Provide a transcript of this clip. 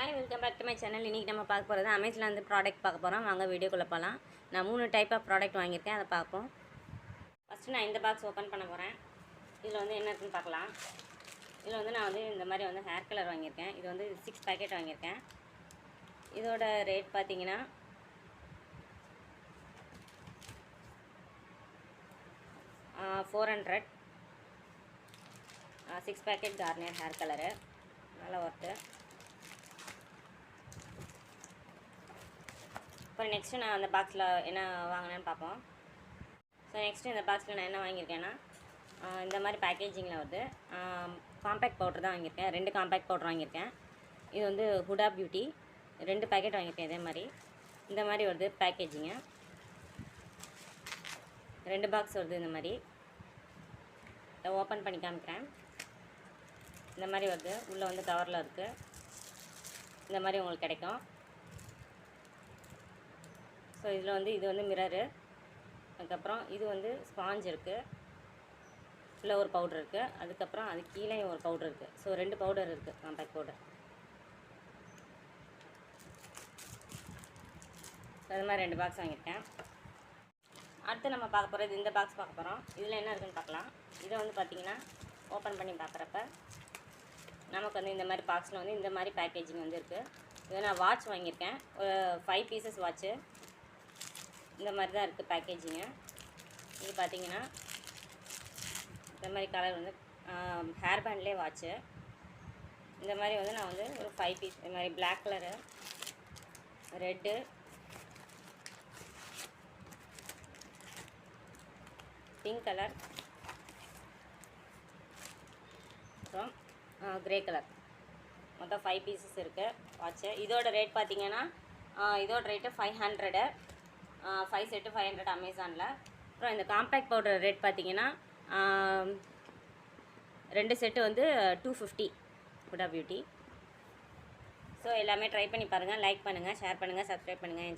Hi, welcome back to my channel. இன்றைக்கி நம்ம பார்க்க போகிறது அமேசானில் வந்து ப்ராடக்ட் பார்க்க போகிறோம். வாங்க வீடியோக்குள்ளே போகலாம். நான் 3 டைப் ஆஃப் ப்ராடக்ட் வாங்கியிருக்கேன், அதை பார்ப்போம். ஃபஸ்ட்டு நான் இந்த பாக்ஸ் ஓப்பன் பண்ண போகிறேன். இதில் வந்து என்ன இருக்குன்னு பார்க்கலாம். இதில் வந்து நான் வந்து இந்த மாதிரி வந்து ஹேர் கலர் வாங்கியிருக்கேன். இது வந்து 6 பேக்கெட் வாங்கியிருக்கேன். இதோட ரேட் பார்த்தீங்கன்னா $400. 6 பேக்கெட் கார்னியர் ஹேர் கலரு, நல்லா ஒர்த்து. அப்புறம் நெக்ஸ்ட்டு நான் அந்த பாக்ஸில் என்ன வாங்கினேன்னு பார்ப்போம். ஸோ நெக்ஸ்ட்டு இந்த பாக்ஸில் நான் என்ன வாங்கியிருக்கேன்னா, இந்த மாதிரி பேக்கேஜிங்கில் வருது. காம்பேக்ட் பவுடர் தான் வாங்கியிருக்கேன். 2 காம்பேக்ட் பவுடர் வாங்கியிருக்கேன். இது வந்து ஹுடா பியூட்டி 2 பேக்கெட் வாங்கியிருக்கேன். இதே மாதிரி இந்த மாதிரி வருது பேக்கேஜிங்கு. 2 பாக்ஸ் வருது. இந்த மாதிரி இதை ஓப்பன் பண்ணி காமிக்கிறேன். இந்த மாதிரி வருது. உள்ளே வந்து கவரில் இருக்குது. இந்த மாதிரி உங்களுக்கு கிடைக்கும். ஸோ இதில் வந்து இது வந்து மிரரு, அதுக்கப்புறம் இது வந்து ஸ்பாஞ்ச் இருக்குது, உள்ள ஒரு பவுடர் இருக்குது, அதுக்கப்புறம் அது கீழே ஒரு பவுடர் இருக்குது. ஸோ 2 பவுடர் இருக்குது, காம்பேக்ட் பவுடர். ஸோ அது மாதிரி 2 பாக்ஸ் வாங்கியிருக்கேன். அடுத்து நம்ம பார்க்க போகிறது இந்த பாக்ஸ் பார்க்க போகிறோம். இதில் என்ன இருக்குதுன்னு பார்க்கலாம். இதை வந்து பார்த்திங்கன்னா ஓப்பன் பண்ணி பார்க்குறப்ப நமக்கு வந்து இந்த மாதிரி பாக்ஸில் வந்து இந்த மாதிரி பேக்கேஜிங் வந்து இருக்குது. இதை நான் வாட்ச் வாங்கியிருக்கேன், ஒரு 5 பீசஸ் வாட்ச்சு. இந்த மாதிரி தான் இருக்குது பேக்கேஜிங்கு. இது பார்த்திங்கன்னா இந்த மாதிரி கலர் வந்து ஹேர் பேண்ட்லேயே வாட்ச்சு. இந்த மாதிரி வந்து நான் வந்து ஒரு 5 பீஸ் இந்த மாதிரி black colour, red, pink colour, அப்புறம் க்ரே கலர், மொத்தம் 5 பீசஸ் இருக்குது வாட்ச்சு. இதோட ரேட் பார்த்திங்கன்னா இதோட ரேட்டு 500. 5 செட்டு 500 அமேசானில். அப்புறம் இந்த காம்பேக்ட் பவுடர் ரேட் பார்த்திங்கன்னா 2 செட்டு வந்து 250 ஹுடா பியூட்டி. ஸோ எல்லாமே ட்ரை பண்ணி பாருங்கள். லைக் பண்ணுங்கள், ஷேர் பண்ணுங்கள், சப்ஸ்கிரைப் பண்ணுங்கள் என் சேனல்.